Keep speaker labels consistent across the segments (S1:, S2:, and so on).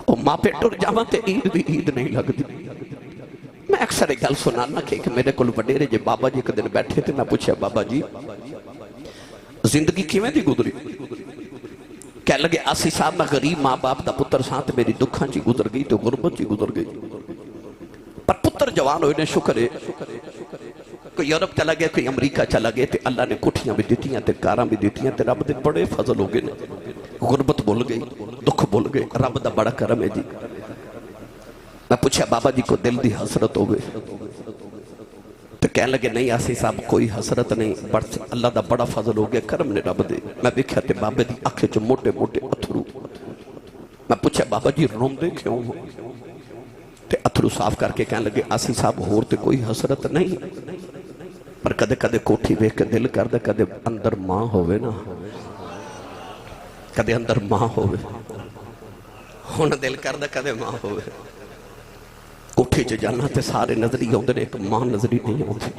S1: وہ ماں پہ ٹر جاواں تے عید بھی عید نہیں لگتی. میں اکثر ایک گل سنانا کہ میرے کول وڈیرے جے بابا جی ایک دن بیٹھے تھے. میں پوچھا بابا جی زندگی کیویں دی گزری؟ کہہ لگے آسی صاحب میں غریب ماں باپ دا پتر ساں تے میری دکھاں چی گزر گئی تے غربت چی گزر گئی. پر پتر جوان ہوئے نے شکر ہے. کوئی یورپ چلا گیا کوئی امریکہ چلا گیا تے اللہ نے کٹھیاں بھی دیتیاں تے کاراں بھی دیتیاں تے رب دے بڑے فضل ہو گئے نے. غربت بھول گئی دکھ بھول گئے. رب دا بڑا کرم ہے جی. میں پوچھا بابا جی کو دل دی حسرت ہو گئے تو کہنے لگے نہیں آسی صاحب کوئی حسرت نہیں بس اللہ دا بڑا فضل ہو گیا کرم نے رب دے. میں دیکھا تے بابے دی آنکھیں جو موٹے موٹے اتھرو. میں پوچھا بابا جی روندے کیوں ہو؟ تے اتھرو صاف کر کے کہنے لگے آسی صاحب ہور تے کوئی حسرت نہیں پر کدے کدے کوٹھی ویکھ کے دل کر دے کدے اندر ماں ہوئے نا کدے اندر ماں ہوئے ہن دل کر دے کدے ماں ہوئے. کوٹھی چ جانا تے سارے نظری آؤندے نے ایک ماں نظری نہیں آتی.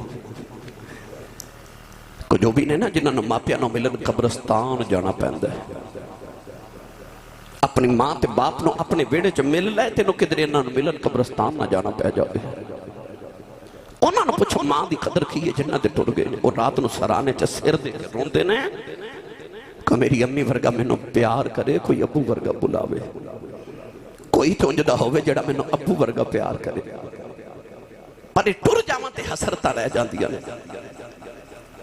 S1: کو جو بھی نے نا جنہاں نوں ماپیاں نوں ملن قبرستان جانا پیندا ہے. اپنی ماں تے باپ نوں اپنے ویڑے چ مل لے تینوں کدھر انہاں نوں ملن قبرستان نہ جانا پے جاوے. انہاں نوں پوچھو ماں دی قدر کی ہے جنہاں تے ٹر گئے نے. او رات نوں سرانے چ سر دے کے روندے نے کہ میری امی ورگا مینوں پیار کرے کوئی ابو ورگا بلاوے. کوئی تو انجدہ ہوئے جڑا میں نے ابو ورگا پیار کرے. پر ٹر جاواں تے حسرتاں رہ جاندیاں نے.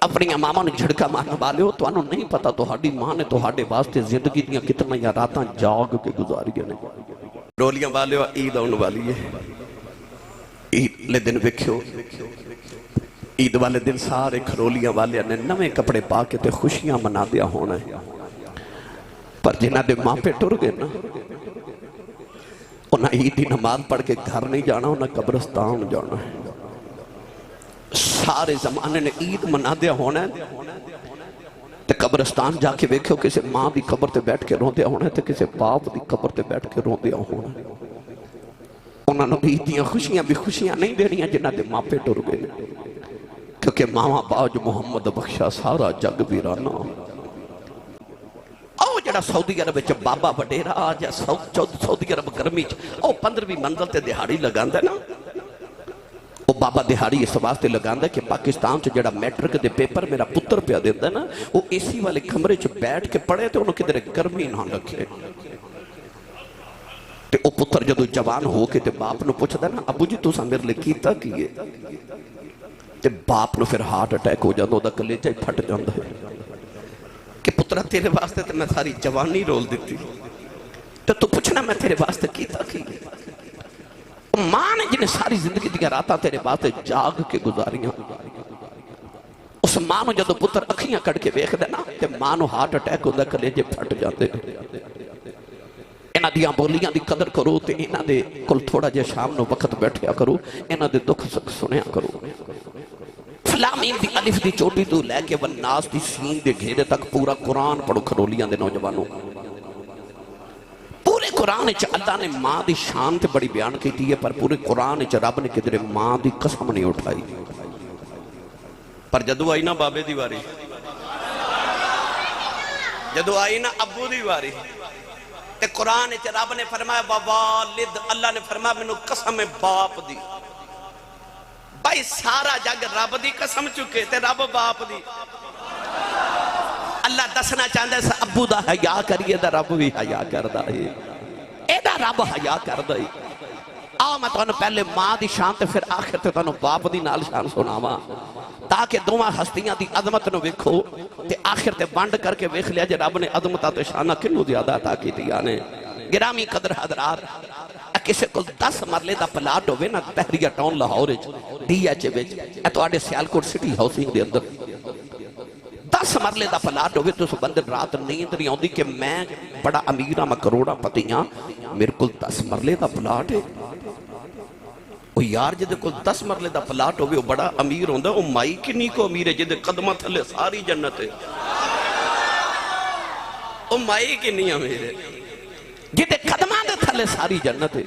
S1: اپنی ماما نے جھڑکا مارنے والے ہو تو انہوں نہیں پتا تو ہاڑی ماں نے تو ہاڑے واسطے زندگی دیاں کتنا یا راتاں جاگ کے گزاری نے. رولیاں والے ہو عید آن والی ہے. عید لے دن وکھیو عید والے دن سارے کھرولیاں والے نے نویں کپڑے پا کے تے خوشیاں منا دیا ہونا ہے. پر جنہ دے ماں پہ ٹر گئے نا انہاں عید دی نماز پڑھ کے گھر نہیں جانا انہاں قبرستان جانا ہے. سارے زمانے نے عید منا دیا ہونا ہے تے قبرستان جا کے ویکھو کسے ماں دی قبر تے بیٹھ کے رون دیا ہونا ہے تے کسے باپ دی قبر تے بیٹھ کے رون دیا ہونا ہے. انہاں نے عید دیاں خوشیاں بھی خوشیاں نہیں دینیاں جنہاں دے ماں پہ ٹر گئے کیونکہ ماما باج محمد بخشا سارا جگ ویرانا. او جڑا سعودی عرب وچ بابا وڈیرا آجا سعودی عرب گرمی چ او 15ویں منزل تے دہاڑی لگاندا نا. او بابا دہاڑی اس واسطے لگاندا کہ پاکستان چ جڑا میٹرک دے پیپر میرا پتر پیا دیندا نا او اے سی والے کمرے چ بیٹھ کے پڑھے تے انہوں کدھر گرمی نہ لگے. تے او پتر جدو جوان ہو کے تے باپ نو پوچھدا نا ابو جی تساں میرے لئی کیتا کیے تے باپ نو پھر ہارٹ اٹیک ہو جاندا او دا کلیجہ ہی پھٹ جاندا ہے کہ پترہ تیرے واسطے تے میں ساری جوانی رول دیتی تے تو پوچھنا میں تیرے واسطے کیتا کیے. ماں نے جنہیں ساری زندگی دیا راتاں تیرے باتیں جاگ کے گزاریاں. اس ماں نے جدو پتر اکھیاں کڑ کے ویکھ دینا تے ماں نو ہارٹ اٹیک ہوندہ کلیجے پھٹ جاتے. انہاں دیاں بولیاں دی قدر کرو تے انہاں دے کل تھوڑا جے شام نو وقت بیٹھیا کرو انہاں دے دکھ سکھ سنیا کرو. فلامین دی الف دی چوٹی تو لے کے والناس دی سین دے گھیرے تک پورا قرآن پڑھو کھرولیاں دے نوجوانوں. پورے قرآن اچھ اللہ نے ماں دی شان تے بڑی بیان کی تھی ہے پر پورے قرآن اچھ رب نے کدھر ماں دی قسم نہیں اٹھائی. پر جدو آئی نا بابے دی واری جدو آئی نا ابو دی واری تے قرآن اچھ رب نے فرمایا ووالد اللہ نے فرمایا منو قسم باپ دی. بھائی سارا جگ رب دی قسم چکے تے رب باپ دی. اللہ دسنا چاہتا ہے ابو دا حیاء کریے دا رب بھی حیاء کردہ ہے. اے دا رب حیاء کردہ ہے. آؤ میں تو پہلے ماں دی شان تے پھر آخر تے تو باپ دی نال شان سناواں تاکہ دوما ہستیاں دی عظمت نو ویکھو تے آخر تے بانڈ کر کے ویکھ لیا جے رب نے عظمتہ تے شانہ کنو زیادہ عطا کی دیا نے. گرامی قدر حضرات کسے کو 10 مرلے دا پلاٹ ہوئے نا تحریہ ٹاؤن لاہور ڈی ایچ وچ اے تو آڑے سیالکوٹ سٹی ہاؤسنگ دے اندر 10 مرلے دا پلاٹ ہوئے تو اس بندر رات نیند نہیں آؤں دی کہ میں بڑا امیرہ میں کروڑا پتیاں میرے کل 10 مرلے دا پلاٹ ہے. وہ یار جدے کل 10 مرلے دا پلاٹ ہوئے وہ بڑا امیر ہوندہ وہ مائی کنی کو امیر ہے جدے قدمہ تھلے ساری جنت ہے. وہ مائی کنی امیر ہے جدے قدمہ دے تھلے ساری جنت ہے.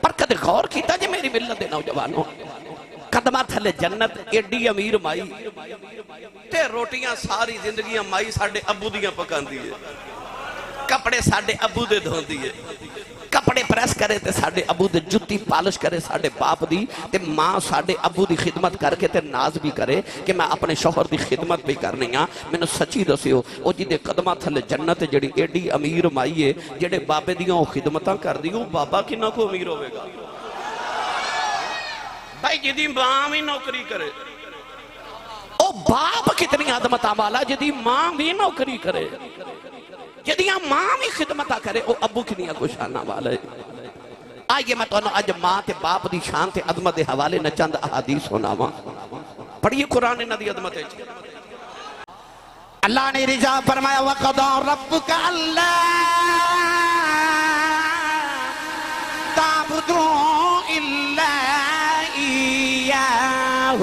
S1: پر کدے غور کیتا جے میری ملت دے نوجوانوں قدمہ تھلے جنت ایڈی امیر مائی تے روٹیاں ساری زندگیاں مائی ساڑھے ابو دیاں پکان دیئے کپڑے ساڑھے ابو دے دھون دیئے کپڑے پریس کرے تے ساڈے ابو دے جتی پالش کرے ساڈے باپ دی تے ماں ساڈے ابو دی خدمت کر کے تے ناز بھی کرے کہ میں اپنے شوہر دی خدمت بھی کرنی ہاں مینوں سچی دسیو او جی دے قدماں تھلے جنت جڑی ایڈی امیر مائی ہے جڑے بابے دیاں او خدمتاں کر دی او بابا کنا کو امیر ہوے گا بھائی جدی ماں بھی نوکری کرے او باپ کتنی عظمتاں والا جدی ماں بھی نوکری کرے جدیاں ماں بھی خدمتہ کرے او ابو کنیا کو شانہ والا ہے آئیے میں تو انہوں اج ماں تے باپ دی شان تے عظمت دے حوالے نہ چند احادیث ہونا ماں پڑھئے قرآن نے ندی عظمت ہے اللہ نے رجا فرمایا وَقَضَى رَبُّكَ أَلَّا تَعْبُدُوا إِلَّا إِيَّاهُ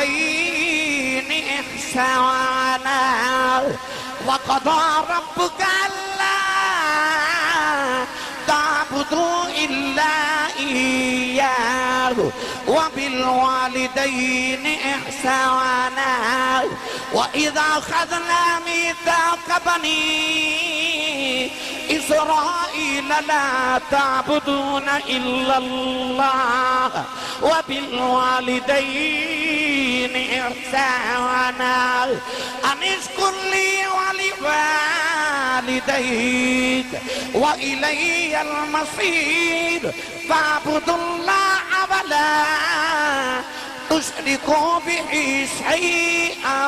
S1: وَبِالْوَالِدَيْنِ إِحْسَانًا وَقَضَى رَبُّكَ أَلَّا تعبدوا إلا إياه وبالوالدين إحسانا وإذا أخذنا ميثاق بني إسرائيل لا تعبدون إلا الله وبالوالدين إحسانا أن اشكر لي ولوالديك وإلي المصير فاعبدوا الله ولا تشركوا به شيئا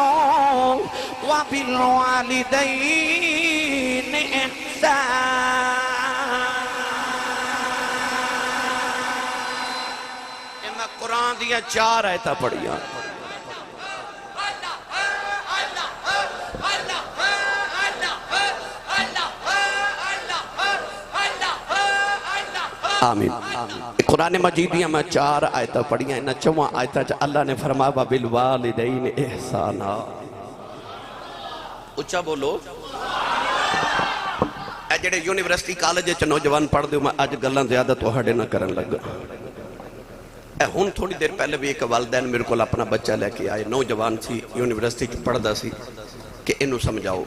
S1: وبالوالدين إحسانا میں قرآن دیا 4 آیتاں پڑھیاں آمین قرآن مجید دیا میں 4 آیتاں پڑھیاں انہاں 4 آیتاں اللہ نے فرمایا وَبِالْوَالِدَيْنِ إِحْسَانًا اچھا بولو اے جڑے یونیورسٹی کالج چ نوجوان پڑھ دیو میں اج گلاں زیادہ تہاڈے نہ کرن لگا اے ہن تھوڑی دیر پہلے بھی ایک والدین میرے کول اپنا بچہ لے کے آئے نوجوان سی یونیورسٹی چ پڑھدا سی کہ انہوں سمجھاؤ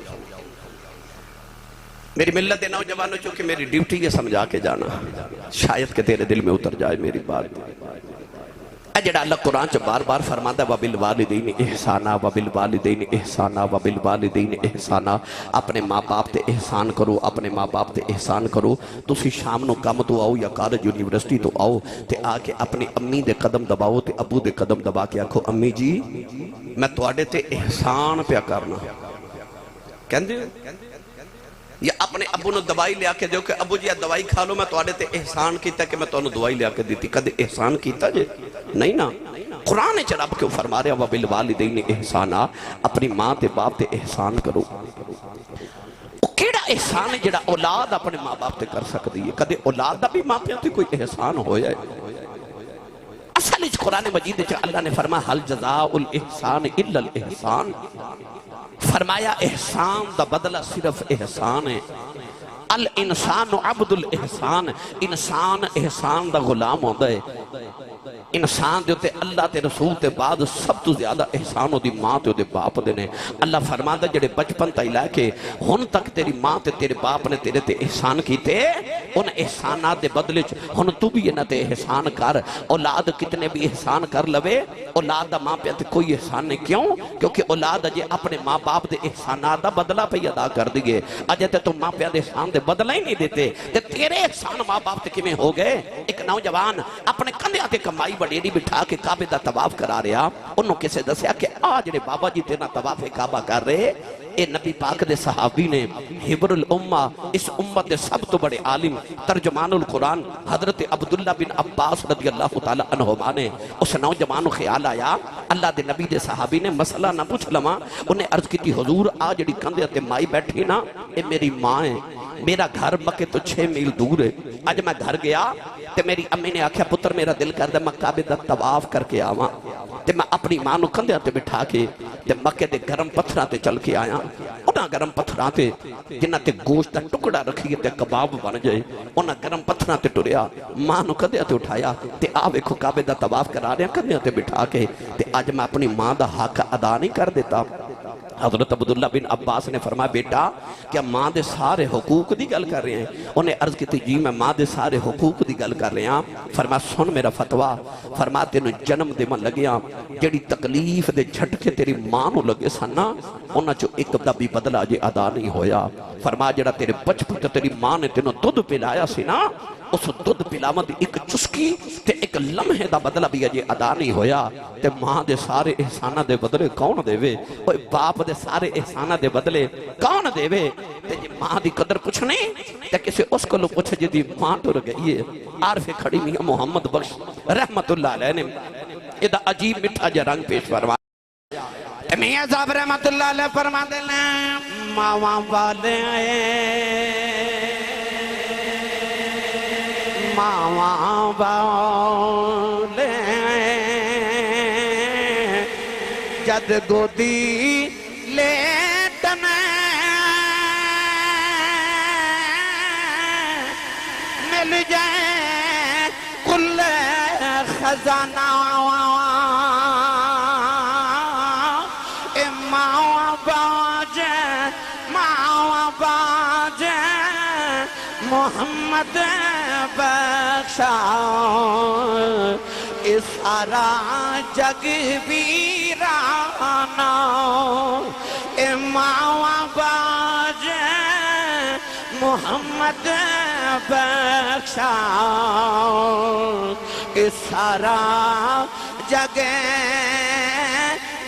S1: میری ملت دے نوجوانوں چونکہ میری ڈیوٹی یہ سمجھا کے جانا شاید کہ تیرے دل میں اتر جائے میری بات اے جڑا اللہ قرآن چ بار بار فرماتا ہے وَبِالْوَالِدَيْنِ إِحْسَانًا وَبِالْوَالِدَيْنِ إِحْسَانًا وَبِالْوَالِدَيْنِ إِحْسَانًا اپنے ماں باپ تے احسان کرو اپنے ماں باپ تے احسان کرو تسی شام نو کم تو آؤ یا کالج یونیورسٹی تو آؤ تے آ کے اپنی امی دے قدم دباؤ تے ابو دے قدم دبا کے آکھو امی جی میں تواڈے تے احسان پیا کرنا کہندے یا اپنے ابو نے دوائی لیا کے دیو کہ ابو جی دوائی کھا لو میں تواڈے تے احسان کیتا کہ میں تانوں دوائی لیا کے دیتی کدے احسان کیتا جے نہیں نا قرآن چ رب کیوں فرما رہا وَبِالْوَالِدَيْنِ إِحْسَانًا اپنی ماں تے باپ تے احسان کرو کیڑا احسان ہے جڑا اولاد اپنے ماں باپ تے کر سکتی ہے کدے اولاد دا بھی ماں پیاں تے کوئی احسان ہویا ہے اصل اس قرآن مجید چ اللہ نے فرمایا حل جزاء الاحسان الا الاحسان فرمایا احسان دا بدلہ صرف احسان ہے الانسان عبد الاحسان انسان احسان دا غلام ہوتا ہے انسان دے ہوتے اللہ تے رسول تے بعد سب تو زیادہ احسان ہو دی ماں تے ہو دے باپ دے نے اللہ فرماتا جڑے بچپن تا لے کے ہن تک تیری ماں تے تیرے باپ نے تیرے تے احسان کیتے ان احسانات دے بدلے ہن تو بھی انہاں تے احسان کر اولاد کتنے بھی احسان کر لوے اولاد دا ماں پہ تے کوئی احسان نہیں کیوں کیونکہ اولاد اجے اپنے ماں باپ دے احسانات دا بدلہ پہ ادا کر دیے اجے تے تو ماں پہ دے احسان دے بدلہ ہی نہیں دیتے تے تیرے احسان ماں باپ تے کیویں ہو گئے ایک نوجوان اپنے کندھے تے کمائی بڑیری بٹھا کے کعبے دا طواف کرا رہا انہوں کسے دسیا کہ آج جڑے بابا جی تیرا طواف کعبہ کر رہے اے نبی پاک دے صحابی نے حبر الامہ اس امت دے سب تو بڑے عالم ترجمان القرآن حضرت عبداللہ بن عباس رضی اللہ تعالیٰ عنہما نے اس نوجوانوں خیال آیا اللہ دے نبی دے صحابی نے مسئلہ نہ پوچھ لما انہیں عرض کی تھی حضور آج جڑی کندھے تے مائی بیٹھی نا اے میری ماں ہے میرا گھر مکے تو 6 میل دور ہے آج میں گھر گیا تے میری امی نے آکھیا پتر میرا دل کر دے میں کعبے دا طواف کر کے آواں تے میں اپنی ماں نو کندھے تے بٹھا کے تے مکے دے گرم پتھراں تے چل کے آیا انہاں گرم پتھراں تے جنہاں تے گوشت دا ٹکڑا رکھیے تے کباب بن جائے انہاں گرم پتھراں تے ٹریا ماں نو کندھے تے اٹھایا تے آ ویکھو کعبے دا طواف کرا رہے کندھے تے بٹھا کے تے اج میں اپنی ماں دا حق ادا نہیں کر دیتا حضرت عبداللہ بن عباس نے فرمایا بیٹا کیا ماں دے سارے حقوق دی گل کر رہے ہیں؟ انہیں عرض کی تھی جی میں ماں دے سارے حقوق دی گل کر رہے ہیں۔ فرمایا سن میرا فتوہ، فرمایا تینوں جنم دے من لگیا جڑی تکلیف دے جھٹکے تیری ماں نو لگے سنا انہاں چو ایک دا بھی بدلہ جے ادا نہیں ہویا۔ فرمایا جڑا تیرے بچپن تے تیری ماں نے تینوں دودھ پلایا سی نا اس دودھ پلاون دی ایک چسکی تے ایک لمحے دا بدلہ بھی اجے ادا نہیں ہویا۔ تے ماں دے سارے احسانہ دے بدلے کون دے وے؟ باپ دے سارے احسانہ دے بدلے کون دے وے؟ تے جی ماں دی قدر پوچھنے تے کسے اس کو لو پوچھے جی دی ماں ٹر گئی ہے۔ عارف کھڑی میاں محمد بخش رحمت اللہ علیہ نے یہ عجیب مٹھا جا رنگ پیش فرما میاں صاحب رحمت اللہ علیہ فرما دلیں ماں والے ماں والے جد گودی لیٹنے مل جائے کل خزانہ محمد بخشا اس سارا جگ ویرانا امام باج محمد بخشا اس سارا جگ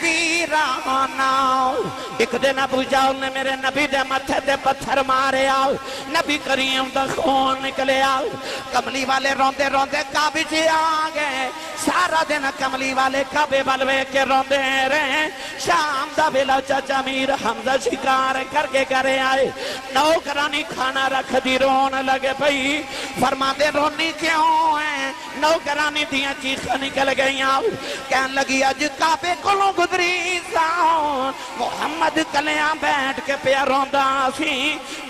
S1: ویرانا۔ ایک دن ابو جہل نے میرے نبی دے متھے دے پتھر مارے آؤ، نبی کریم دا خون نکلے آؤ، کملی والے روندے روندے کعبے جی آگئے، سارا دن کملی والے کعبے بلوے کے روندے رہے۔ شام دا بلا چاچا میر حمزہ شکار کر کے کرے آئے، نوکرانی کھانا رکھ دی رون لگے پئی، فرما دے رونی کیوں ہے؟ نوکرانی دیاں چیخ نکل گئی آؤ، کہن لگی اج کعبے کلوں گزری ساؤں محمد کلیاں بیٹھ کے پیا روندا سی۔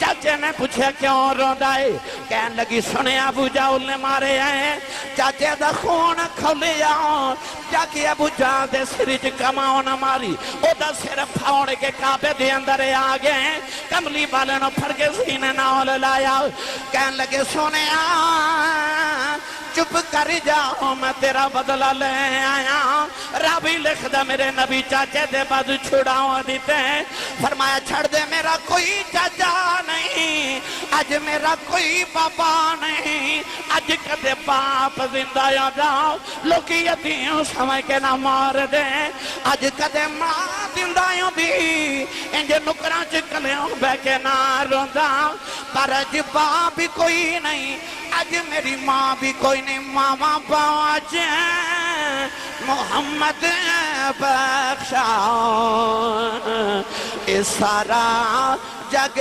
S1: چاچے نے پوچھے کیوں روندا ہے؟ کہن لگی سنے ابو جہل نے مارے ہیں، چاچے دا خون کھولیا جا کے ابو جہل دے سرج کماؤ نہ ماری، او دا سر پھاڑ کے کعبے دے اندر آگئے، کملی والے نو پھڑ کے سینے نال لایا، کہن لگے سنے چپ کر جاؤ میں تیرا بدلہ لے آیا۔ رابی لکھ دا میرے نبی چاچے دے بعد چھڑاؤں دیتے، فرمایا چھڑ دے میرا کوئی چاچا نہیں، آج میرا کوئی بابا نہیں، آج کدے باپ زندہ یا جاؤ لوکی یتیوں سمجھ کے نہ مار دے، آج کدے ماں زندہ یا دی انجھے نکران چکلیوں بے کے نہ روندا، پر آج باپ بھی کوئی نہیں، آج میری ماں بھی کوئی نہیں، ماما باج محمد بخشا اس سارا جگ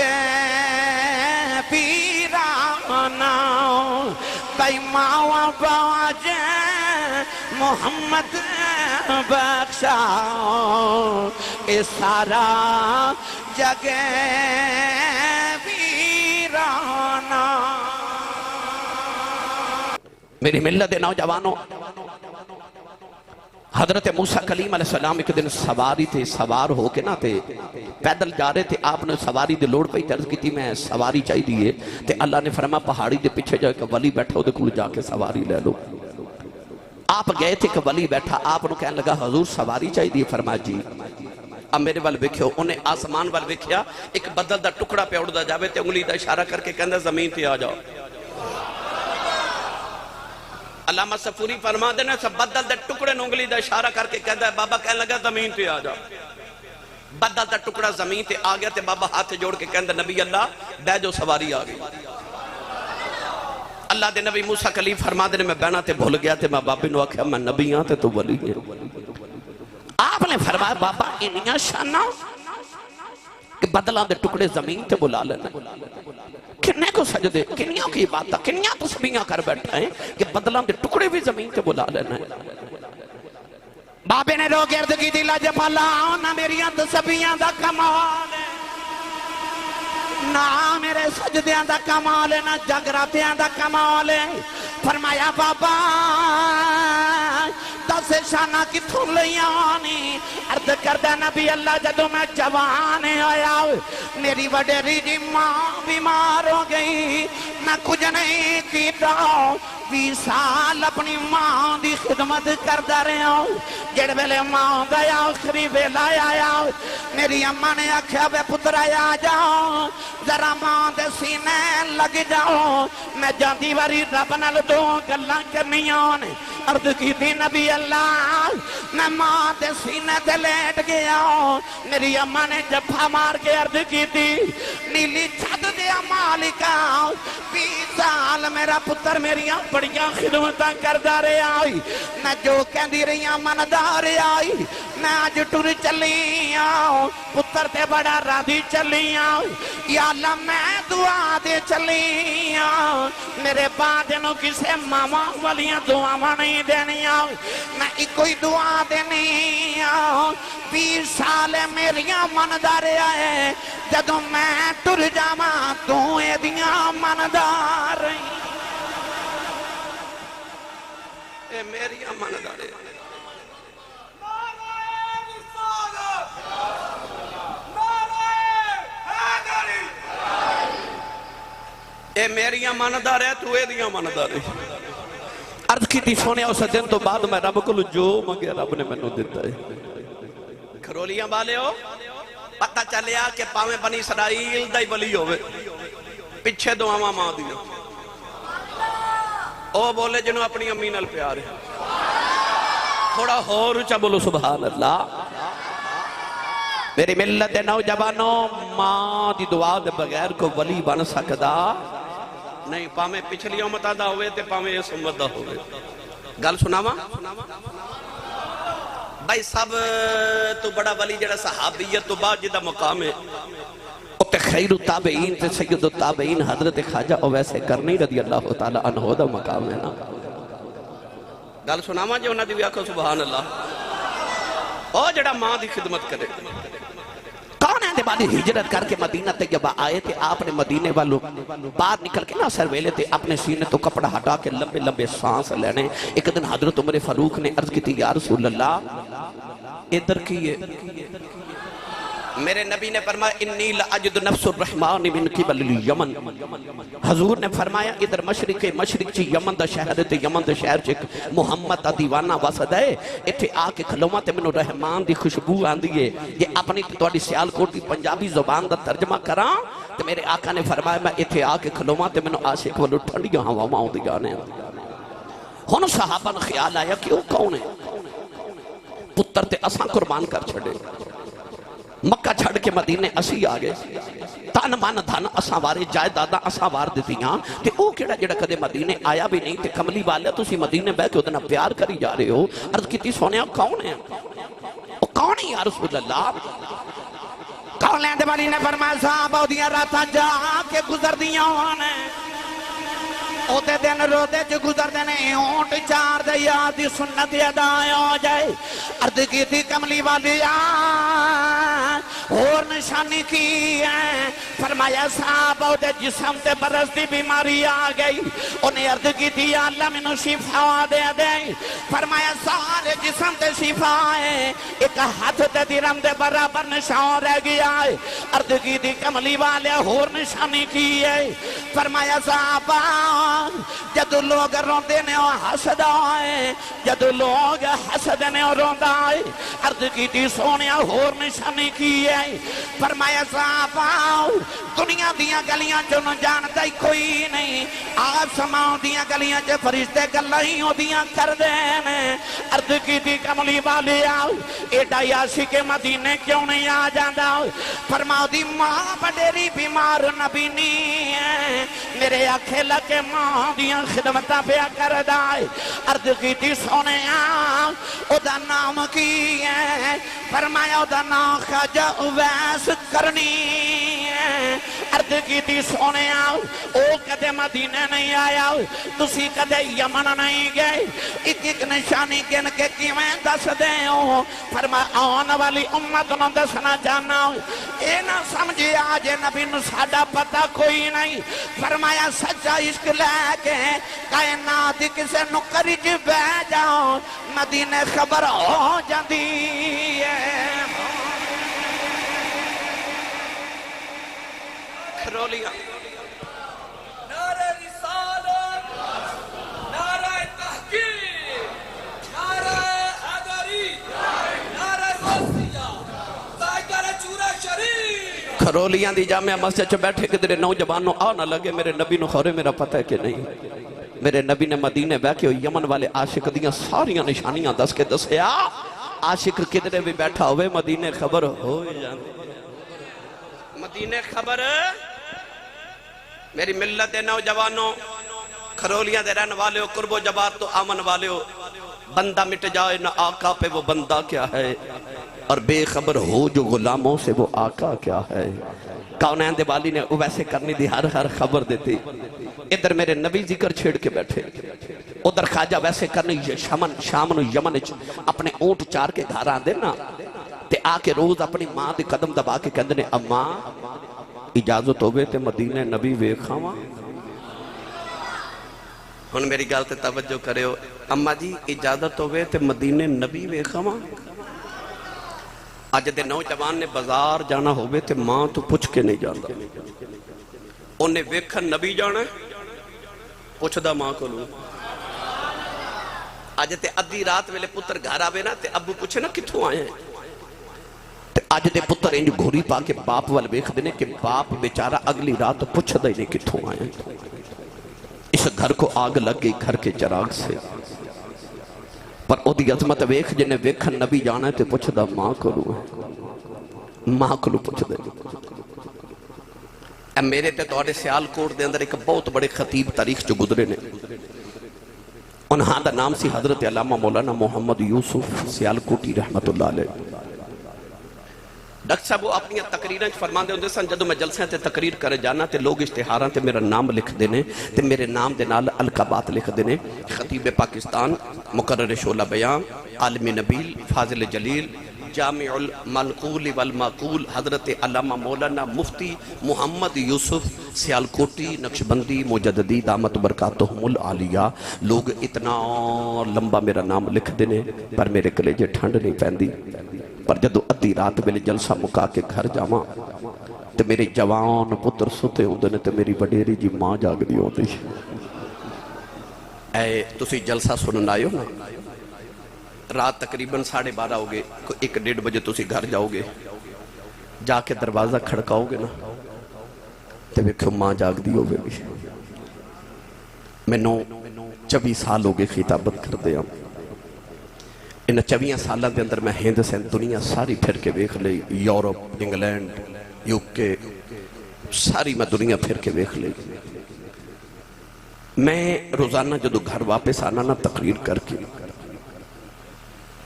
S1: پیرانا بھائی ماما باج محمد بخشا اس سارا جگ پیرانا۔ میری ملت نوجوانوں، حضرت موسیٰ کلیم علیہ السلام ایک دن سواری تھے، سوار ہو کے نہ تھے پیدل جا رہے تھے، آپ نے سواری دے لوڑ پہ عرض کی تھی میں سواری چاہی دیئے تے اللہ نے فرمایا پہاڑی دے پیچھے جا کے ولی بیٹھا ہو دے کل جا کے سواری لے لو۔ آپ گئے تھے کہ ولی بیٹھا، آپ نے کہنے لگا حضور سواری چاہی دیئے، فرمایا جی۔ اب میرے وال بکھیو، انہیں آسمان وال بکھیا، ایک بدل دا ٹکڑا پہ اڑ دا جاوے تے انگلی دا اشارہ کر کے کہندہ زمین تے آ جاؤ۔ علامہ صفوری فرما دینا سب بدل دے ٹکڑے نونگلی دا اشارہ کر کے کہتا ہے بابا کہنے لگا زمین تے آ جا، بدل دا ٹکڑا زمین تے آ گیا تے بابا ہاتھ جوڑ کے کہتا نبی اللہ بے جو سواری آ گئی۔ اللہ دے نبی موسیٰ کلیم فرما دینے میں بہنا تے بھول گیا تے میں بابی نو آکھیا میں نبی آتے تو ولی ہے۔ آپ نے فرمایا بابا انہیاں شانہ کہ بدلہ دے ٹکڑے زمین تے بلا لینا، کنے کو سجدے کنیوں کی بات کنیاں تسبیحاں کر بیٹھا ہے کہ بدلہ دے ٹکڑے بھی زمین تے بلا لینا ہے۔ بابے نے رو گرد کی دلہ جپالا نہ میریاں تسبیحاں دا کمال ہے، نہ میرے سجدیاں دا کمال ہے، نہ جگراتیاں دا کمال ہے۔ فرمایا بابا دس سے شانہ کتھوں لیانی عرض کردہ نبی اللہ جدو میں جوانے آیا میری وڈیری جی ماں بیمار ہو گئی میں کچھ نہیں کیتا 20 سال اپنی ماں دی خدمت کردہ رہے ہوں جڑ ویلے ماں گیا آخری ویلا آیا میری اماں نے آکھیا بے پتر آیا جاؤ ذرا ماں دے سینے لگ جاؤ میں جاندی واری رب نال دو گلاں کرنیاں نے عرض کی تھی نبی اللہ میں ماں دے سینے دے لیٹ گیا میری اماں نے جفا مار کے عرض کی تھی نیلی چھت دیا مالکا 20 سال میرا پتر میریاں بڑیاں خدمتاں کردہ رہے آئی میں جو کہندی رہیاں مندار آئی میں آج ٹر چلی آؤں پتر تے بڑا راضی چلی آؤں یا اللہ میں دعا دے چلی آؤں میرے بعد انہوں کسے ماما والیاں دعا نہیں دینی آؤں میں ایک کوئی دعا دینی آؤں 20 سال میریاں مندار آئے جدوں میں ٹر جاواں تو اے دیاں مندار اے میریاں مندار اے میریاں مندار ہے تو اے دیاں مندار ہے عرض کی تھی سونے اس دن تو بعد میں رب کو جو مگے رب نے میں نو دیتا ہے کھرولیاں بالے ہو پتہ چلیا کہ پاویں بنی اسرائیل دائی ولی ہوئے پچھے دعاواں ماں دیا او بولے جنہوں اپنی امی نال پیار ہے تھوڑا ہو رچا بولو سبحان اللہ میری ملت نوجوانوں ماں دی دعا دے بغیر کو ولی بن سکدا نہیں پاویں پچھلی امت دا ہوئے تے پاویں اس امت دا ہوئے گل سناواں بھائی سب تو بڑا ولی جڑا صحابیت تو بعد جدہ مقام ہے تے خیر التابعین تے سید التابعین حضرت خواجہ اویس کرنی رضی اللہ تعالیٰ عنہ دا مقام ہے نا گل سناواں جو انہاں دی بھی آکھو سبحان اللہ او جڑا ماں دی خدمت کرے کون ہے دے بعد ہجرت کر کے مدینہ طیبہ آئے تھے آپ نے مدینے والوں باہر نکل کے نہ سر ویلے تھے اپنے سینے تو کپڑا ہٹا کے لمبے لمبے سانس لینے ایک دن حضرت عمر فاروق نے عرض کی تھی یا رسول اللہ ادھر کیے میرے نبی نے فرمایا انی لأجد نفس الرحمن من قبل الیمن حضور نے فرمایا ادھر مشرق چی یمن دا شہر تے یمن دا شہر چی محمد دا دیوانہ وسد ہے اتھے آکے کھلومہ تے منو رحمان دی خوشبو آندی ہے یہ اپنی توڑی سیالکوٹ دی پنجابی زبان دا ترجمہ کران تے میرے آقا نے فرمایا میں اتھے آکے کھلومہ تے منو عاشق ولو ٹھنڈیاں ہوا ماؤں دی جانے ہونو صحابہ نے خیال آیا کہ وہ کون ہے پتر تے اساں قربان کر چھڑے مکہ چھڑ کے مدینے اسی آگے تان مان دھان اساں وارے جائے دادا اساں وار دیتیاں تے او کیڑا جڑا کدے مدینے آیا بھی نہیں تے کملی والے تسی مدینے بہ کے ادنا پیار کری جا رہے ہو عرض کیتی سونے کون ہے او کون ہے یا رسول اللہ کون لیندے والی نے فرمایا صحابہ دیاں راتاں جا کے گزر دیاں ہونے او دے دن رو دے جو گزر دینے اونٹ چار دے یادی سنت ادائے ہو جائے عرض کی تھی کملی والی اور نشانی کی ہے فرمایا صاحب او دے جسم تے برس دی بیماری آگئی انہیں عرض کی تھی اللہ منو شفا دے دے فرمایا سارے جسم تے شفا ہے ایک ہاتھ تے درم دے برابر نشان رہ گیا ہے عرض کی تھی کملی والے اور نشانی کی ہے فرمایا صاحب جدو لوگ روندے نے اور حسد آئے جدو لوگ حسد نے اور روندہ آئے عرض کی تھی سونیا اور نشانی کی ہے فرمایا صحابہ دنیا دیاں گلیاں جو نہ جانتا ہی کوئی نہیں آسمان دیاں گلیاں جو فرشتے گلائیں ہو دیاں کر دینے عرض کی تھی کملی والی آؤ ایڈا یاسی کے مدینے کیوں نہیں آ جاندہ فرماؤ دی ماں بڑیری بیمار نبینی ہے میرے آنکھیں لگے ماں دیاں خدمتہ پہ کر دائے عرض کی تھی سونے آؤ او دا نام کی ہے فرمایا او دا نام خواجہ اویس کرنی ہے عرض کی تھی نبی سونے آؤ او کدے مدینے نہیں آیا تسی کدے یمن نہیں گئے ایک ایک نشانی گن کے کیویں دس دے ہو فرمایا آن والی امت نو دسنا جانا اے نہ سمجھے آج نبی نو ساڈا پتہ کوئی نہیں فرمایا سچا عشق لے کے کائنات کسے نکری جی بہ جاؤ مدینے خبر ہو جاندی ہے کھرولیاں
S2: نعرہ رسالت نعرہ تحقیق نعرہ حیدری نعرہ غوثیہ تاجر چورہ شریف
S1: کھرولیاں دی جامعہ مسجد چ بیٹھے کدھر نوجوانوں آ نہ لگے میرے نبی نو خورے میرا پتہ ہے کہ نہیں میرے نبی نے مدینے بہ کے یمن والے عاشق دیاں ساریاں نشانیاں دس کے دسیا عاشق کدھر بھی بیٹھا ہوئے مدینے خبر ہو جاندے مدینے خبر میری ملت دے نوجوانوں کھرولیاں دے رہن والے ہو قرب و جبات تو آمن والے ہو بندہ مٹ جائے نہ آقا پہ وہ بندہ کیا ہے اور بے خبر ہو جو غلاموں سے وہ آقا کیا ہے کونین دے والی نے ویسے کرنی دی ہر خبر دیتی ادھر میرے نبی ذکر چھیڑ کے بیٹھے ادھر خواجہ ویسے کرنی شام نو یمن اپنے اونٹ چار کے گھر آن دینا تے آ کے روز اپنی ماں دے قدم دبا کے کہندنے اماں اجازت ہوئے تے مدینہ نبی ویکھاواں ہن میری گل تے توجہ کرے ہو اماں جی اجازت ہوئے تے مدینہ نبی ویکھاواں اج دے نوجوان نے بازار جانا ہوئے تے ماں تو پوچھ کے نہیں جاندا انہیں ویکھن نبی جانا پوچھ دا ماں کو لوں اج تے ادھی رات ویلے پتر گھر آوے نا تے ابو پوچھے نا کتھوں آئے ہیں اج دے پتر انج گھوری پا کے باپ وال ویکھ دینے کہ باپ بیچارہ اگلی رات پوچھ دے نہیں کتھوں آئے ہیں اس گھر کو آگ لگ گئی گھر کے چراغ سے پر او دی عظمت ویکھ جنہیں ویکھن نبی جانا ہے تے پوچھ دا ماں کو لوں ماں کو لوں پوچھ دے اے میرے تے توڑے سیال کوٹ دے اندر ایک بہت بڑے خطیب تاریخ جو گزرے نے انہاں دا نام سی حضرت علامہ مولانا محمد یوسف سیال کوٹی رحمت اللہ علیہ ڈاکٹر صاحب وہ اپنی تقریراں فرما دے ہوندے سن جدوں میں جلسے تے تقریر کرے جانا تے لوگ اشتہاراں تے میرا نام لکھ دینے تے میرے نام دے نال القابات لکھ دینے خطیب پاکستان مقرر شعلہ بیان عالم نبیل فاضل جلیل جامع المنقول والمعقول حضرت علامہ مولانا مفتی محمد یوسف سیالکوٹی نقشبندی مجددی دامت برکاتہم العالیہ لوگ اتنا لمبا میرا نام لکھ دینے پر میرے کلیجے ٹھنڈ نہیں پہندی پر جدو ادھی رات میں جلسہ مکا کے گھر جاواں تے میرے جوان پتر ستے ہوندے نے تے میری وڈیری جی ماں جاگ دی ہوندی اے تسی جلسہ سنن آئے ہو نا رات تقریباً 12:30 ہو گئے 1-1:30 بجے تسی گھر جاؤ گے جا کے دروازہ کھڑکاؤ گے نا تے ویکھو ماں جاگ دی ہوگی میں 24 سال ہو گئے خطابت کر دیا ان 24 سالہ دے اندر میں ہند سے دنیا ساری پھر کے ویکھ لئی یورپ انگلینڈ یوکے ساری میں دنیا پھر کے ویکھ لئی میں روزانہ جدو گھر واپس آنا نا تقریر کر کے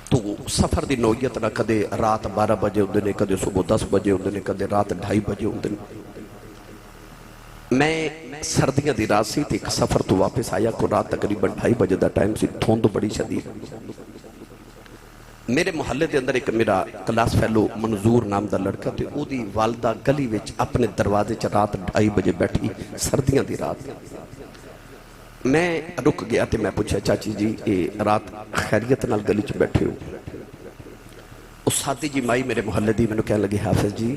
S1: تو سفر دی نوعیت نہ کدے رات 12 بجے ہوندے نے کدے صبح 10 بجے ہوندے نے کدے رات 2:30 بجے ہوندے نے میں سردیاں دی رات سی تھی ایک سفر تو واپس آیا کو رات تقریباً 2:30 بجے دا ٹائم سی دھند بڑی شدید میرے محلے دے اندر ایک میرا کلاس فیلو منظور نام دا لڑکا تے او دی والدہ گلی وچ اپنے دروازے چ رات 2:30 بجے بیٹھی سردیاں دی رات میں رک گیا تے میں پوچھا چاچی جی اے رات خیریت نال گلی چ بیٹھے ہو اس ساتھی جی مائی میرے محلے دی میں نے کہنے لگے حافظ جی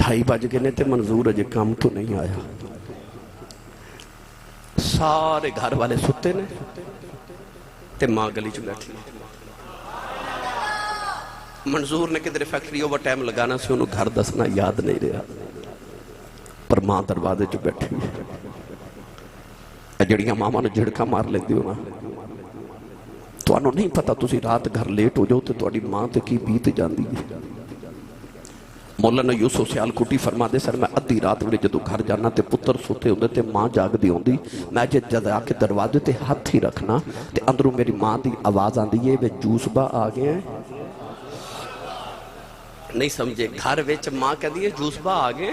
S1: 2:30 بج گئے نے تے منظور اجے کام تو نہیں آیا سارے گھر والے ستے نے تے ماں گلی چ بیٹھی منظور نے کدھر فیکٹری اوور ٹائم لگانا سے انہوں گھر دسنا یاد نہیں رہا پر ماں دروازے چ بیٹھی جڑیاں ماما نے جھڑکا مار لیندی ہونا تو انہوں نہیں پتا تسی رات گھر لیٹ ہو جاؤ تو تواڈی ماں تے کی بیت جاندی ہے مولانا یوسف سیالکوٹی فرما دے سر میں ادھی رات ویلے جدو گھر جانا تے پتر سوتے ہوندے تے ماں جاگ دی ہوندی میں جد آ کے دروازے تے ہاتھ ہی رکھنا تے اندروں میری ماں دی آواز آندی ہے وے جوس با آ گئے ہیں نہیں سمجھے گھر ویچ ماں کہہ دیئے جوس با آ گئے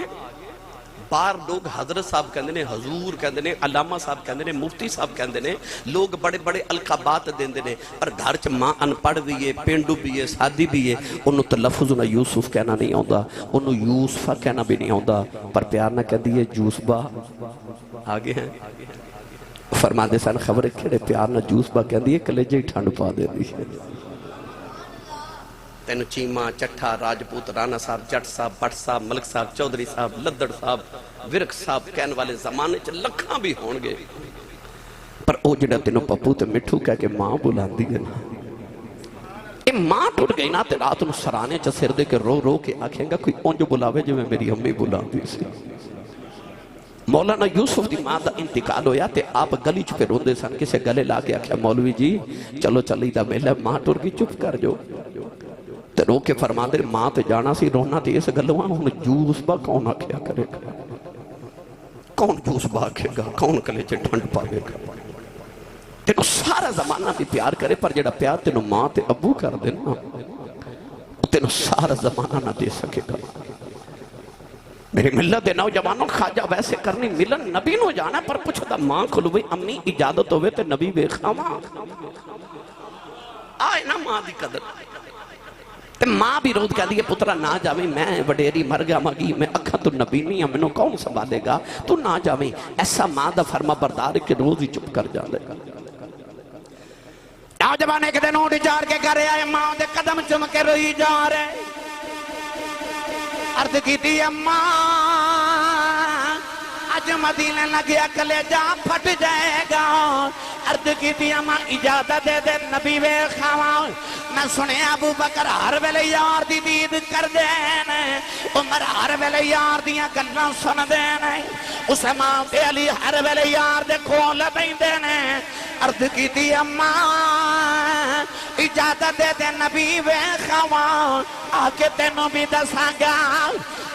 S1: بار لوگ حضرت صاحب کہندے نے، حضور کہندے نے، علامہ صاحب کہندے نے، مفتی صاحب کہندے نے، لوگ بڑے بڑے القابات دیندے نے، پر گھر چ ماں ان پڑھ بھی ہے، پینڈو بھی ہے، سادی بھی ہے، انہوں تلفظ نہ یوسف کہنا نہیں آندا، انہوں یوسفہ کہنا بھی نہیں آندا، پر پیار نہ کہہ دیئے جوسبہ آگے ہیں فرما دے سن خبر کھڑے پیار نہ جوسبہ کہہ دیئے کلیجے ٹھنڈ پا دے دی تینو چیمہ چٹھا راجپوت رانا صاحب جٹ صاحب بٹ صاحب ملک صاحب چودھری صاحب لدڑ صاحب ورک صاحب کہن والے زمانے چ لکھاں بھی ہون گے پر او جڑا تینو پپو تے مٹھو کہہ کے ماں بلان دی گئے نا اے ماں ٹوٹ گئی نا تے رات انہوں سرانے چا سر دے کے رو رو کے آکھیں گا کوئی اونجو بلاوے جو میں میری امی بلان دی سی مولانا یوسف دی ماں دا انتقال ہویا تے آپ گلی چھپے روندے سن کسے گلے لا کے آکھیا مولوی جی چلو چلی دا میلہ ماں ٹوٹ گئی چپ کر جو تے رو کے فرما دے ماں تے جانا سی رونا تے اس گلوان ہون جوس با کون آکھیا کرے گا کون جوس با آکھے گا کون کلے چے ٹھنڈ پاوے گا تینو سارا زمانہ بھی پیار کرے پر جڑا پیار تینو ماں تے ابو کر دینا تینو سارا زمانہ نہ دے سکے گا میری ملت دے نوجوانوں خواجہ ویسے کرنی ملن نبی نو جانا پر پوچھو دا ماں کھلو بھئی امی اجازت ہوئے تے نبی بے خواہ آئے نا ماں دی قدر تے ماں بھی رود کہہ دیئے پترہ نہ جاویں میں وڈیری مر گیا مگی میں اکھا تو نبی نہیں ہے منو کون سنبھالے گا تو نہ جاویں ایسا ماں دا فرما بردار کہ روز ہی چپ کر جا لے گا نوجوان ایک دن اونٹ جار کے گھرے آئے ماں دے قدم چم کے روئی جا رہے عرض کی تھی اماں آج مدینے لگیا کلے جا پھٹ جائے گا عرض کی تھی اماں اجازت دے دے نبی بے خواہ میں سنے ابو بکر ہر ویلے یار دی دید کر دینے عمر ہر ویلے یار دیاں گلنا سن دینے عثمان تے علی ہر ویلے یار دے کھول بین دینے عرض کی تھی اماں اجازت دے دے نبی بے خواہ آکے تینوں بھی دساں گا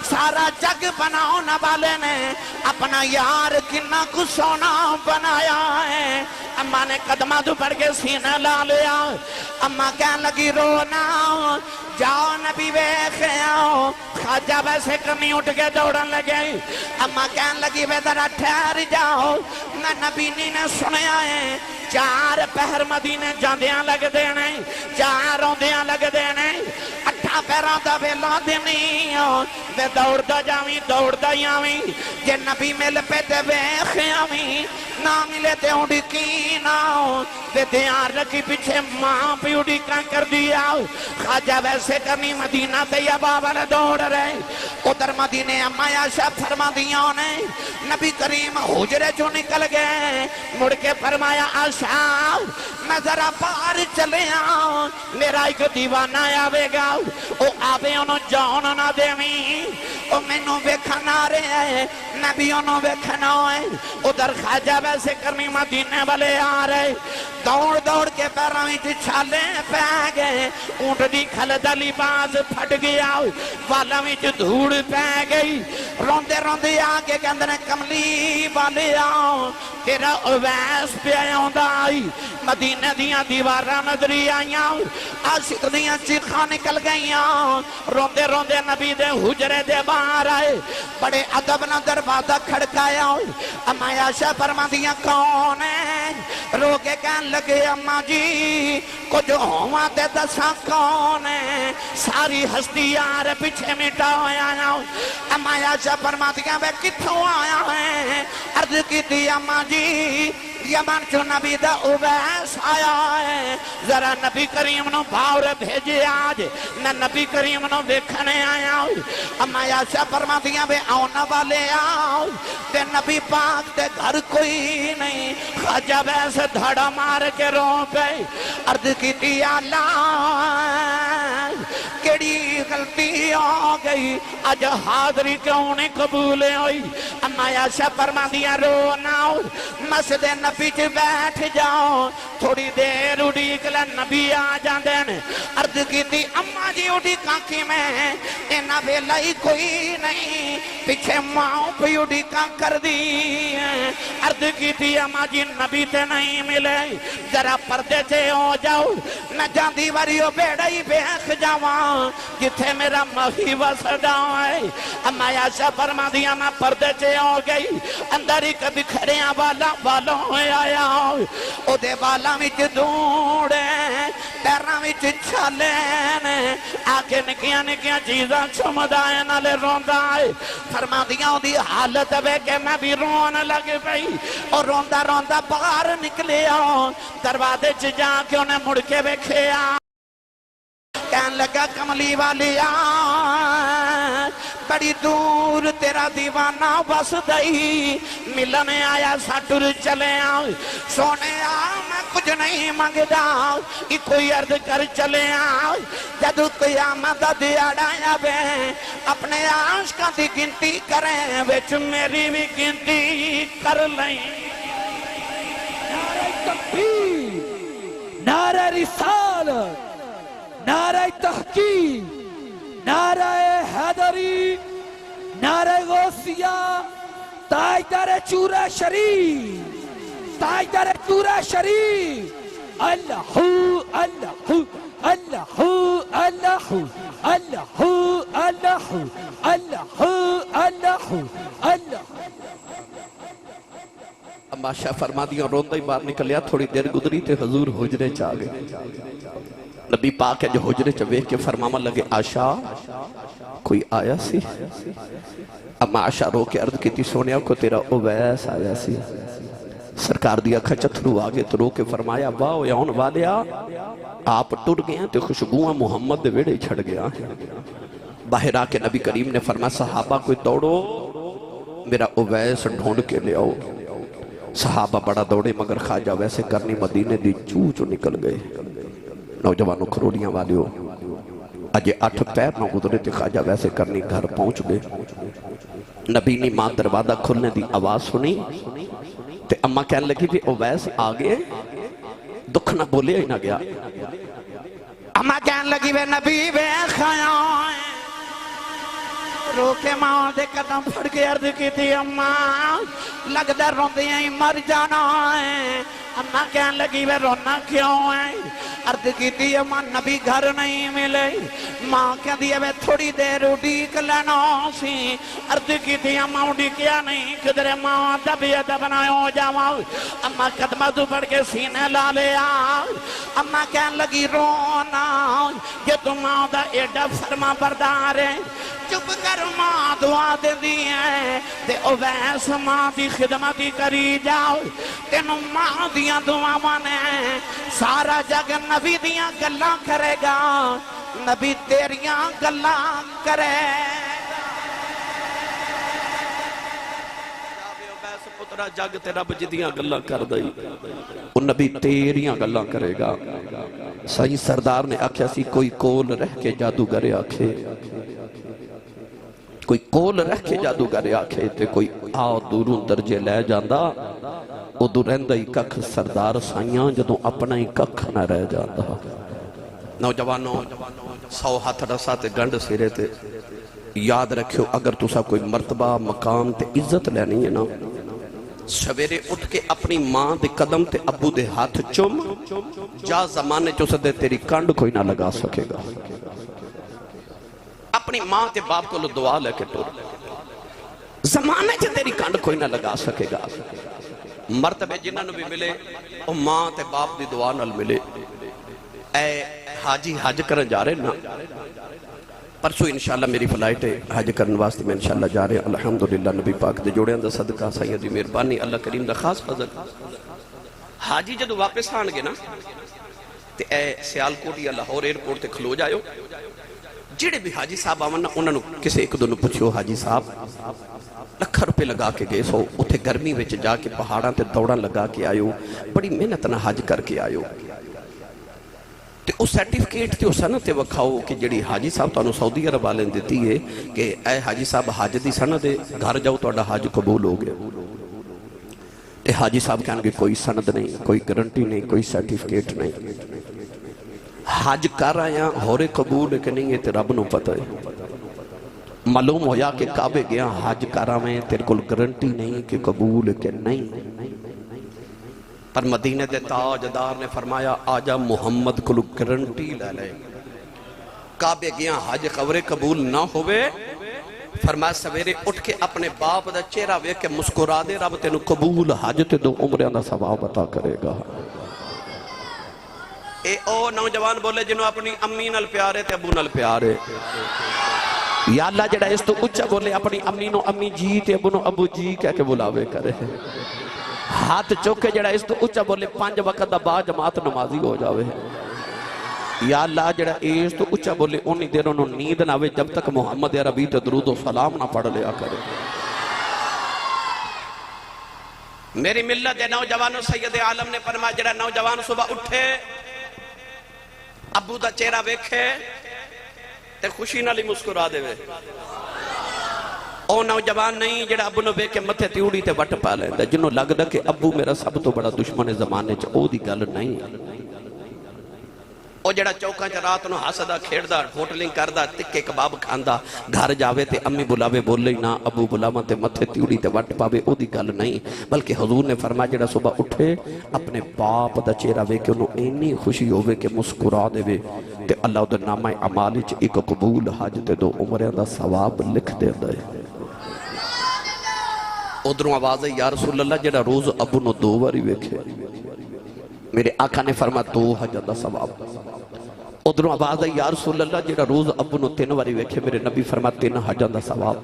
S1: سارا جگ بناؤنا والے نے اپنا یار کنہ کو سونا بنایا ہے اماں نے قدمہ دو پڑھ کے سینہ لا لیا اماں کہنے لگی رونا جاؤ نبی ویکھے آؤ خواجہ ویسے کمی اٹھ کے دوڑن لگے اماں کہنے لگی وے ذرا ٹھہر جاؤ نہ نبی نے سنیا ہے چار پہر مدینے جاندیاں لگ دینے چار روندیاں لگ دینے اٹھا پیران دا ویلا دینی وے دوڑ دا جاویں دوڑ دا یاویں جے نبی مل پہ دے ویکھے آویں نہ ملے تے اونڈی کی ناؤ وے دیار رکھی پیچھے ماں پہ اونڈی کان کر دیا خواجہ ویسے کرنی مدینہ تے یا بابا دوڑ رہے ادھر مدینے اما عائشہ فرما دیا نے نبی کریم حجرے جو نکل گئے مڑ کے فرمایا عائشہ میں ذرا باہر چلے آؤں میرا ایک دیوانہ آوے گا او آوے انہوں جان نہ دیویں او مینوں ویکھنا رہے نبی انہوں ویکھنا ہے ادھر خواجہ ویسے کرنی مدینے والے آ رہے دوڑ دوڑ کے پیروں وچ چھالے پہ گئے اونٹ دی کھلدا لباس پھٹ گیا والاں وچ دھوڑ پہ گئی روندے روندے آگے کے اندر کملی والے آؤ تیرا اویس پہ آؤندا آئی مدینہ دیاں دیواراں نظری آئیاں عاشق دیاں چیخاں نکل گئیاں روندے روندے نبی دے حجرے دے باہر آئے بڑے ادب نہ دروازہ کھڑکایا اما عائشہ فرما دیاں کون ہے رو کے کہن لگے اماں جی کچھ ہوا تے دساں کون ہے ساری ہستی یار پیچھے مٹا ہویا اما عائشہ فرما دیاں بے کتھوں آیا ہے عرض کی تھی اماں جی یمن چو نبی دا اویس آیا ہے ذرا نبی کریم نو باور بھیجے آج نہ نبی کریم نو دیکھنے آیا اما عائشہ فرما دیاں بے آنا والے آؤ تے نبی پاک تے گھر کوئی نہیں خواجہ ویسے دھڑا مار کے رو پہ عرض کی تھی اللہ کیڑی غلطی آ گئی آج حاضری کیوں نہیں قبول ہوئی اما عائشہ فرما دیا رونا مسجد نبی چ بیٹھ جاؤ تھوڑی دیر اڑی کلا نبی آ جاندن عرض کی تھی اما جی اڑی کانکی میں اینا ویلا ہی کوئی نہیں پیچھے ماں پہ اڑی کان کر دی عرض کی تھی اما جی نبی تے نہیں ملے ذرا پردے سے ہو جاؤ میں جاندی وریو بیڑائی بیخ جاواں جتھے میرا مہی وسڑا ہے اما عائشہ فرما دیا میں پردے سے ہو گئی اندر ہی کبھی کھڑیاں والوں ہوئے آیا او دے بالا وچ دوڑے پیراں وچ چھالے نے آکے نکیاں نکیاں چیزاں چمدائے نالے روندا ہے فرما دیا دی حالت وے کہ میں بھی رون لگ پئی اور روندا روندا باہر نکلیا دروازے چ جا کے انہیں مڑ کے ویکھیا کہن لگا کملی والیا بڑی دور تیرا دیوانہ بس دئی ملن آیا ساٹر چلے آؤ سونے میں کچھ نہیں مانگدا کوئی عرض کر چلے آؤ جدو قیامت دیاڑا آیا بے اپنے عاشقاں دی گنتی کریں وچ میری بھی گنتی کر لیں
S2: نعرہ تکبیر نعرہ رسالت نعرہ تحقیق نعرہ حیدری نعرہ غوثیہ تاجدار چورہ شریف تاجدار چورہ شریف اللہ اللہ اللہ اللہ اللہ اللہ اللہ اللہ اللہ
S1: اما شاہ فرما دیا روندہ ہی باہر نکلیا تھوڑی دیر گزری تے حضور حجرے چاہ گئے نبی پاک ہے جو حجرے چوے کے فرماما لگے آشا کوئی آیا سی اما آشا رو کے عرض کی تھی سونیا کو تیرا اویس آیا سی سرکار دیا کھچتھرو آگے تو رو کے فرمایا واو یاون والیا آپ ٹر گئے ہیں تو خوشبوہ محمد دے ویڑے چھڑ گیا باہر آ کے نبی کریم نے فرمایا صحابہ کوئی دوڑو میرا اویس ڈھونڈ کے لے آؤ صحابہ بڑا دوڑے مگر خواجہ ویسے کرنی مدینے دی چو نکل گئے نوجوانوں کھروڑیاں والیوں اجے 8 پیر نہ گزرے تے خواجہ ویسے کرنی گھر پہنچ گئے نبی نے ماں دروازہ کھلنے دی آواز سنی تے اماں کہنے لگی بھی اویس آگے دکھ نہ بولے ہی نہ گیا اماں کہنے لگی بھی نبی بے خیاں رو کے ماں دے قدم پھڑ کے عرض کی تھی اماں لگ در روندیاں ہی مر جانا ہے اماں کہنے لگی وہ رونا کیوں ہے عرض کی تھی اماں نبی گھر نہیں ملے ماں کہہ دیا وہ تھوڑی دیر اڈیک لینا سی عرض کی تھی اماں اڈیکیا نہیں کدھر ماں دبیت بنائے ہو جاؤ اماں قدمہ تو پڑھ کے سینے لا لیا اماں کہنے لگی رونا یہ تم ماں دا ایڈا فرما بردار ہے چپ کر ماں دعا دے دی ہے تے اویس ماں دی خدمتی کری جاؤ تینو ماں دیاں دعا مانے سارا جگ نبی دیاں گلاں کرے گا نبی تیریاں گلاں کرے پترا جگ تے رب جدیاں گلاں کر دئی وہ نبی تیریاں گلاں کرے گا سائیں سردار نے آکھیا سی کوئی کول رہ کے جادوگر آکھے کوئی کول رہ کے جادوگر آکھے تے کوئی آو دوروں درجے لے جاندہ او دو رہندہ ہی ککھ سردار سائیاں جدوں اپنا ہی ککھ نہ رہ جاندہ نوجوانوں 100 ہاتھ رسا تے گنڈ سیرے تے یاد رکھو اگر تسا کوئی مرتبہ مقام تے عزت لینی ہے نا سویرے اٹھ کے اپنی ماں دے قدم تے ابو دے ہاتھ چم جا زمانے چو سدے تیری کنڈ کوئی نہ لگا سکے گا اپنی ماں تے باپ کو لو دعا لے کے ٹور زمانے چے تیری کنڈ کوئی نہ لگا سکے گا مرتبہ جنہاں نو بھی ملے او ماں تے باپ دی دعا نال ملے اے حاجی حج کرن جا رہے نا پرسو انشاءاللہ میری فلائٹ ہے حج کرن واسطے میں انشاءاللہ جا رہے ہیں الحمدللہ نبی پاک دے جوڑے اندر صدقہ سیدی مہربانی اللہ کریم دا خاص فضل حاجی جدو واپس آن گے نا تے اے سیالکوٹ یا لاہور ایئرپورٹ تے کھلو جائیو جڑے بھی حاجی صاحب آمنا انہوں نے کسے ایک دونوں پوچھو حاجی صاحب لکھا روپے لگا کے گئے سو اتھے گرمی وچ جا کے پہاڑاں تے دوڑاں لگا کے آئیو بڑی محنت نہ حج کر کے آئیو تے اس سرٹیفکیٹ تے اس سنت تے وکھاؤ کہ جڑی حاجی صاحب تو انہوں سعودی عرب والے دیتی ہے کہ اے حاجی صاحب حج دی سند ہے گھر جاؤ تو حج قبول ہو گیا تے حاجی صاحب کہنے کہ کوئی سند نہیں کوئی گارنٹی نہیں کوئی سرٹیفکیٹ نہیں حج کر آیا ہورے قبول کہ نہیں ہے تے رب نو پتہ ہے معلوم ہویا کہ کعبے گیا حج کرا میں تیرے کو گارنٹی نہیں کہ قبول کہ نہیں، پر مدینے دے تاجدار نے فرمایا آجا محمد کو گارنٹی لے لے، کعبے گیا حج خبرے قبول نہ ہوئے، فرمایا سویرے اٹھ کے اپنے باپ دا چہرہ وے کے مسکرا دے، رب تینو قبول حج تے دو عمریں دا ثواب عطا کرے گا۔ اے او نوجوان بولے جنہوں اپنی امی نال پیارے تے ابو نال پیارے، یا اللہ جڑا اس تو اچھا بولے اپنی امی نو امی جی تے ابو نو ابو جی کہہ کے بلاوے کرے، ہاتھ چوکے جڑا اس تو اچھا بولے 5 وقت دا با جماعت نمازی ہو جاوے، یا اللہ جڑا اس تو اچھا بولے انہی دیر انہوں نیند نہ ہوئے جب تک محمد عربی تے درود و سلام نہ پڑھ لیا کرے۔ میری ملت نوجوانوں سید عالم نے فرمایا جڑا نوجوان صبح اٹھے ابو دا چہرہ ویکھے تے خوشی نالی مسکرا دے وے، او نوجوان نہیں جڑا ابو نو ویکھے متھے تیوڑی تے وٹ پا لیندا، جنوں لگدا کہ ابو میرا سب تو بڑا دشمن زمانے چ او دی گل نہیں، او جڑا چوکاں چ رات نو ہسدا کھیڑدا ہوٹلنگ کردا تکے کباب کھاندا گھر جاوے تے امی بلاوے بولے نہ ابو بلاواں تے متھے تیوڑی تے وٹ پاوے او دی گل نہیں، بلکہ حضور نے فرمایا جڑا صبح اٹھے اپنے باپ دا چہرہ ویکھ کے انہوں اینی خوشی ہوے کہ مسکرا دے تے اللہ دے نامہ اعمال وچ ایک قبول حج تے 2 عمریں دا ثواب لکھ دیندا ہے۔ ادھروں آواز ہے یا رسول اللہ جڑا روز ابو نو 2 واری ویکھے، میرے آقا نے فرمایا 2 حج دا ثواب۔ ادھروں آواز ہے یا رسول اللہ جڑا روز ابو نو 3 واری ویکھے، میرے نبی فرمایا 3 حج دا ثواب۔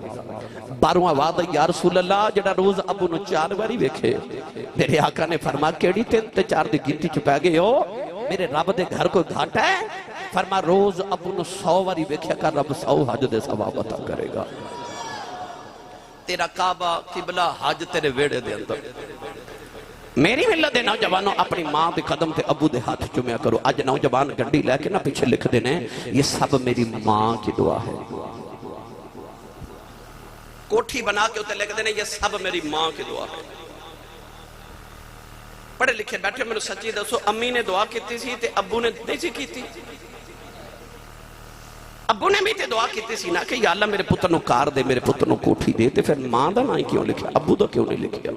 S1: باروں آواز ہے یا رسول اللہ جڑا روز ابو نو 4 واری ویکھے، میرے آقا نے فرمایا کیڑی 3 تے 4 دی گنتی چ پے گئے ہو، میرے رب دے گھر کوئی گھاٹ ہے؟ فرمایا روز ابو نو 100 واری ویکھیا کر، رب 100 حج دے ثواب عطا کرے گا۔ تیرا کعبہ قبلہ حج تیرے ویڑے دے اندر۔ میری ملت دے نوجوانوں اپنی ماں دے قدم تے ابو دے ہاتھ چومیا کرو۔ آج نوجوان گنڈی لے کے نہ پیچھے لکھ دینے یہ سب میری ماں کی دعا ہے، کوٹھی بنا کے ہوتے لکھ دینے یہ سب میری ماں کی دعا ہے۔ پڑھے لکھے بیٹھے میں نے سچی دسو امی نے دعا کیتی سی تے ابو نے نہیں سی کیتی؟ ابو نے بھی تے دعا کیتی سی نا کہ یا اللہ میرے پتر نو کار دے، میرے پتر نو کوٹھی دے، تے پھر ماں دا نہ کیوں لکھیا، ابو دا کیوں نہیں لکھیا؟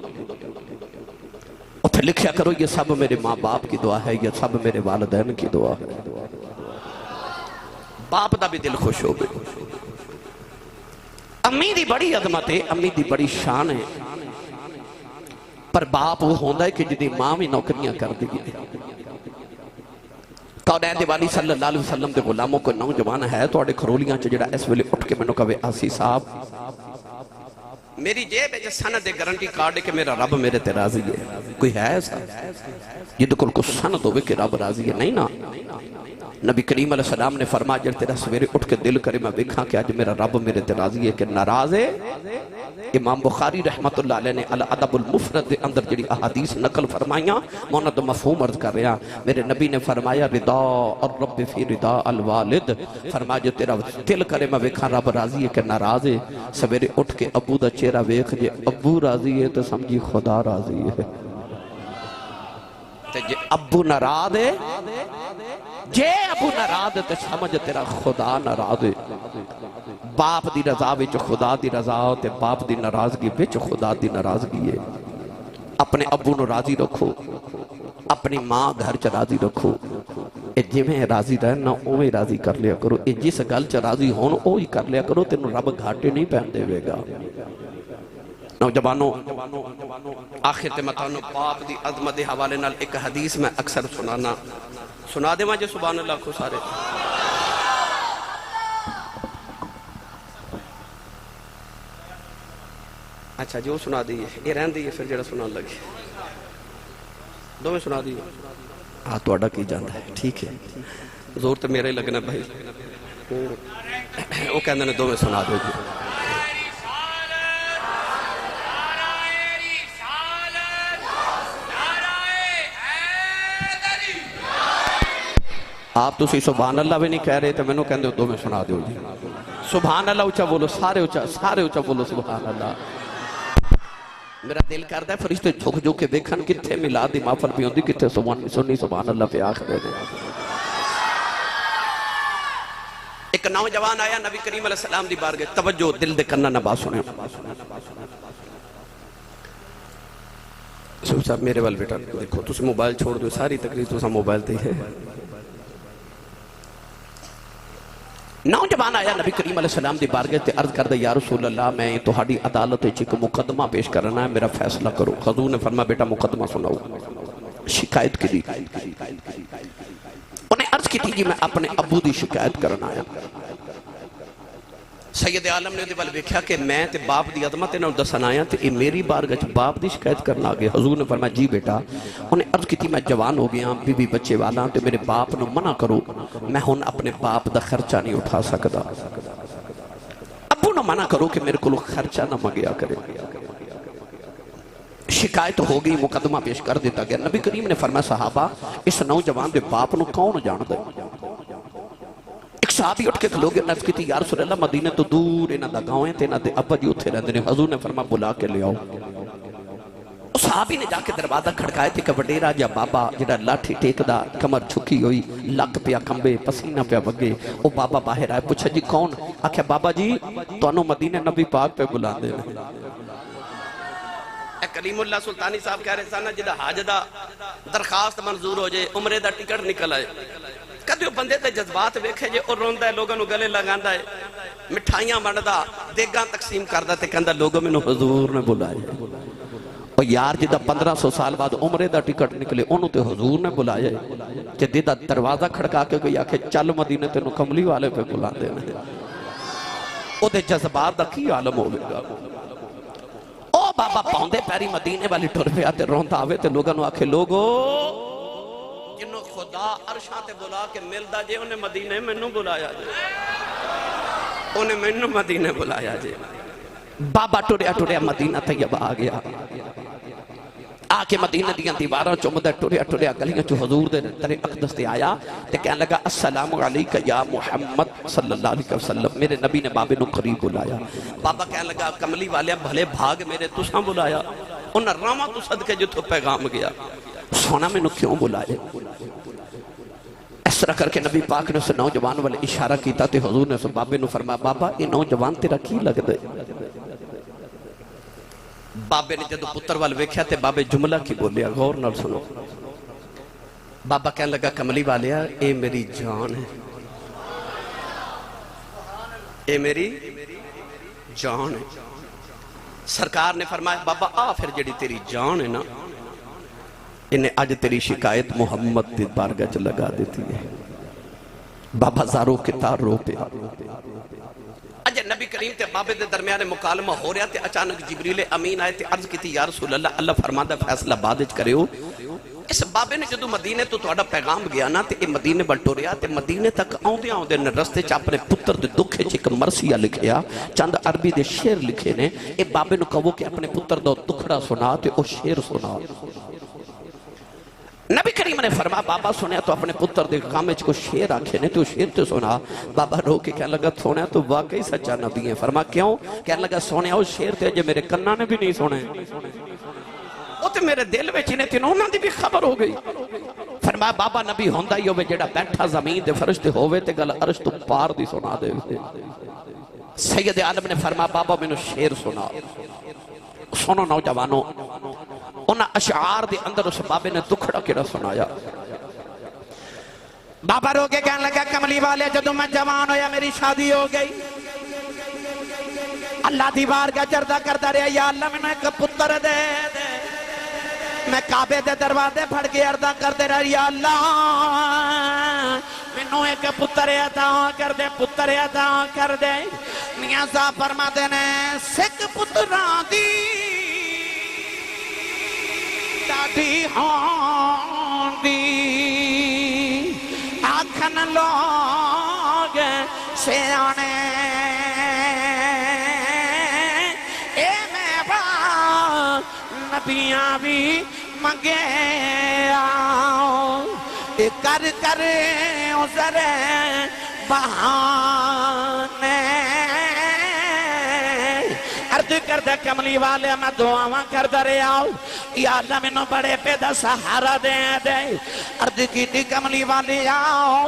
S1: اور پھر لکھیا کرو یہ سب میرے ماں باپ کی دعا ہے، یہ سب میرے والدین کی دعا ہے۔ باپ دا بھی دل خوش ہو گئے۔ امی دی بڑی عظمت ہے، امی دی بڑی شان ہے، پر باپ وہ ہوندہ ہے کہ جدی ماں بھی نوکریاں کر دی گئی۔ کونین دیوانی صلی اللہ علیہ وسلم دے غلاموں کو نوجوان ہے تو اڑے کھرولیاں چا جڑا اس ویلے اٹھ کے میں نے کہا آسی صاحب میری جیب ہے سند دے گارنٹی کارڈ ہے کہ میرا رب میرے تے راضی ہے، کوئی ہے ایسا جد کل کو سند ہوئے کہ رب راضی ہے؟ نہیں نا۔ نبی کریم علیہ السلام نے فرمایا جب تیرا سویرے اٹھ کے دل کرے میں دیکھاں کہ آج میرا رب میرے تے راضی ہے کہ ناراض ہے۔ امام بخاری رحمت اللہ علیہ نے الادب المفرد دے اندر جڑی احادیث نقل فرمائیاں مونا تو مفہوم عرض کر رہا، میرے نبی نے فرمایا رضا الرب فی رضا الوالد، فرمایا جو تیرا دل کرے میں دیکھاں رب راضی ہے کہ ناراض ہے، سویرے اٹھ کے ابو دا چہرہ ویکھ جے ابو راضی ہے تو سمجھی خدا راضی ہے، جے ابو ناراض ہے جے ابو ناراض ہے تو سمجھ تیرا خدا ناراض ہے۔ باپ دی رضا وچ خدا دی رضا تے باپ دی ناراضگی وچ خدا دی ناراضگی ہے۔ اپنے ابو نو راضی رکھو، اپنی ماں گھر چ راضی رکھو، اے جی میں راضی رہنا اوے راضی کر لیا کرو، اے جس گل چ راضی ہون اوہی کر لیا کرو، تینوں رب گھاٹے نہیں پہن دے گا۔ نوجوانوں آخر تے متانو باپ دی عظمت دے حوالے نال ایک حدیث میں اکثر سنا دے مجھے سبحان اللہ کو سارے۔ اچھا جو سنا دیئے یہ رہن دیئے پھر جڑا سنا لگے دو میں سنا دیئے ہاں تو اڈا کی جاندہ ہے ٹھیک ہے زور تو میرے ہی لگنا بھائی وہ کہندے نے دو میں سنا دو جی۔ آپ تو سی سبحان اللہ بھی نہیں کہہ رہے تو میں نے کہندے دو میں سنا دو جی۔ سبحان اللہ اچھا بولو، سارے اچھا بولو سبحان اللہ۔ میرا دل کرتا ہے فرشتے جھک جو کے دیکھن کتھے میلاد دی محفل بھی ہوندی کتھے سنی سبحان اللہ پہ آخر دے۔ ایک نوجوان آیا نبی کریم علیہ السلام دی بارگاہ، توجہ دل دے کرنا نہ بات سنیں. صاحب میرے وال بیٹا دیکھو تُس موبائل چھوڑ دو، ساری تقریر تُسا موبائل تے ہے. نوجوان آیا نبی کریم علیہ السلام دی بارگاہ تے عرض کردہ یا رسول اللہ میں تہاڈی عدالت وچ ایک مقدمہ پیش کرنا ہے، میرا فیصلہ کرو. حضور نے فرمایا بیٹا مقدمہ سناؤ. شکایت کی دی. انہیں عرض کی تھی کہ میں اپنے ابو دی شکایت کرنا آیا. سید عالم نے دیوال بیکھا کہ میں تے باپ دی عظمت انہوں دسن آیا تے یہ میری بارگاہ باپ دی شکایت کرنا آگے. حضور نے فرمایا جی بیٹا. انہیں عرض کی تھی میں جوان ہو گیا، بی بی بچے والا تے میرے باپ نو منع کرو، میں ہن اپنے باپ دا خرچہ نہیں اٹھا سکتا. ابو نو منع کرو کہ میرے کو خرچہ نہ مگیا کرے. شکایت ہو گئی، مقدمہ پیش کر دیتا گیا. نبی کریم نے فرمایا صحابہ اس نوجوان دے باپ نو کون جان دے؟ ایک صحابی اٹھ کے کھلو گے نفس کی تھی یا رسول اللہ مدینہ تو دور انہاں دا گاؤں ہے تے انہاں دے ابا جی اتھے رہندے نے. حضور نے فرمایا بلا کے لے آؤ. اس صحابی نے جا کے دروازہ کھڑکائے تھے کہ وڈیرا جا بابا جڑا لاٹھی ٹیک دا کمر جھکی ہوئی لک پیا کمبے پسینہ پیا وگے. او بابا باہر آئے پوچھا جی کون؟ آکھیا بابا جی تانوں مدینہ نبی پاک پہ بلا دے. کلیم اللہ سلطانی صاحب کہہ رہے سانا جدہ حاج دا درخواست منظور ہو جائے، عمرے دا ٹکٹ نکل آئے، کدیو بندے دے جذبات ویکھے جے اور روندہ ہے لوگوں نو گلے لگاندہ ہے، مٹھائیاں بڑھدہ دیگاں تقسیم کردہ تے کہندہ لوگوں میں نو حضور نے بلائے. اور یار جدہ 1500 سال بعد عمرے دا ٹکٹ نکلے انہوں تے حضور نے بلائے کہ دیدہ دروازہ کھڑکا کے گئی آکھے چل مدینہ تے نو کملی والے پہ بلا دینے. او دے جذبات دا کی عالم ہو گا. او بابا پاؤندے پیری مدینے والی ٹر پہ آتے رونتا آوے تے لوگاں نو آکھے لوگو جنہوں خدا عرشاں تے بلا کے ملدا جے انہیں مدینے میں نو بلایا جے، انہیں میں نو مدینے بلایا جے. بابا ٹریا ٹریا مدینہ طیبہ آ گیا، آکے مدینہ دیاں دیواراں چمدہ ٹریا ٹریا گلیاں چو حضور دے ترے اقدس دے آیا تے کہنے لگا السلام علیکہ یا محمد صلی اللہ علیہ وسلم. میرے نبی نے بابے نو قریب بلایا. بابا کہنے لگا کملی والے بھلے بھاگ میرے تساں بلایا. انہاں راما تو صدقے جتھو پیغام گیا سونا میں نو کیوں بلائے. اس طرح کر کے نبی پاک نے اسے نوجوان والے اشارہ کیتا تے حضور نے اسے بابے نو فرمایا بابا یہ نوجوان تیرا کی لگ دے. بابے نے جدو پتر وال ویکھیا تے بابے جملہ کی بولیا، غور نال سنو. بابا کہنے لگا کملی والیا اے میری جان ہے، اے میری جان ہے. سرکار نے فرمایا بابا آ پھر جڑی تیری جان ہے نا انہیں آج تیری شکایت محمد دی بارگاہ لگا دیتی ہے. بابا زارو کتار رو پہ اجھے نبی کریم تے بابے دے درمیان مکالمہ ہو رہا تے اچانک جبریل امین آئے تے عرض کی تھی یا رسول اللہ اللہ فرماندہ فیصلہ بادج کرے ہو. اس بابے نے جدو مدینے تو توڑا پیغام گیا نا تے مدینے بلٹو رہا تے مدینے تک آؤں دے نے رستے چا اپنے پتر دے دکھے چک مرسیہ لکھیا چند عربی دے شیر لکھے نے. اے بابے نے کہو کہ اپنے پتر دو دکھڑا سنا تے او شیر سنا. نبی کریم نے فرمایا بابا سنیا تو اپنے پتر دے کامچ کو شیر آکھے نے تو شیر تو سنا. بابا رو کے کہنے لگا سنیا تو واقعی سچا نبی ہے. فرمایا کیوں؟ کہنے لگا سنیا وہ شیر تے جو میرے کنہ نے بھی نہیں سنے وہ تے میرے دل میں چینے تینوں انہوں نے بھی خبر ہو گئی. فرمایا بابا نبی ہوندہ ہی ہوئے جڑا بیٹھا زمین دے فرشتے ہوئے تے گل عرش تو پار دی سنا دے. سید عالم نے فرمایا بابا میں نے شیر سنا. سنو نوجوانوں انہاں اشعار دے اندر اس بابے نے دکھڑا کیڑا سنایا. بابا رو کے کہنے لگا کملی والے جدو میں جوان ہویا میری شادی ہو گئی اللہ دیوار کا جردہ کرتا رہا یا اللہ میں نے ایک پتر دے دے. میں کعبے دے دروازے پھڑ کے عرضہ کرتے رہا یا اللہ میں نے ایک پتر عطا کر دے پتر عطا کر دے. میاں صاحب فرما دینے سکھ پتران دی دادی ہون دی آکھن لوگ سیانے اے میں با نبیاں بھی منگے آؤ کر کر عذر بہانے. عرض کردہ کملی والے میں دعاواں کردہ رہے آؤ یا اللہ میں نو بڑے پیدا سہارا دے. عرض کی تھی کملی والے آؤ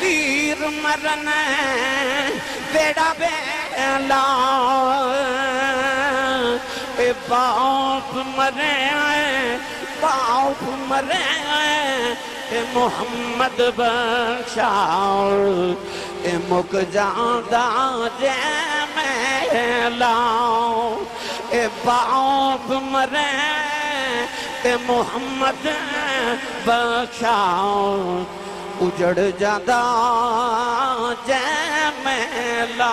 S1: تیر مرن بیڑا بیلا اے باپ مرے باپ مرے اے محمد بخشا اے مک جاندہ جے میلا اے باپ مرے اے محمد بخشا اجڑ جاندہ جے میلا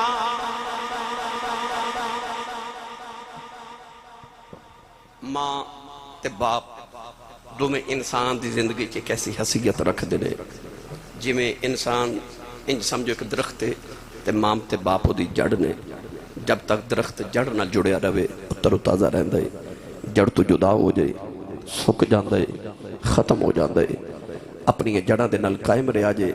S1: ماں تے باپ دو میں انسان دی زندگی کی کیسی حیثیت رکھ دے جی میں انسان انج سمجھو کہ درخت تے ماں تے باپ دی جڑ نے جب تک درخت جڑ نہ جڑیا رہے تر و تازہ رہندا ہے جڑ تو جدا ہو جائے سک جاندا ہے ختم ہو جاندا ہے اپنی جڑاں دے نال قائم رہا جائے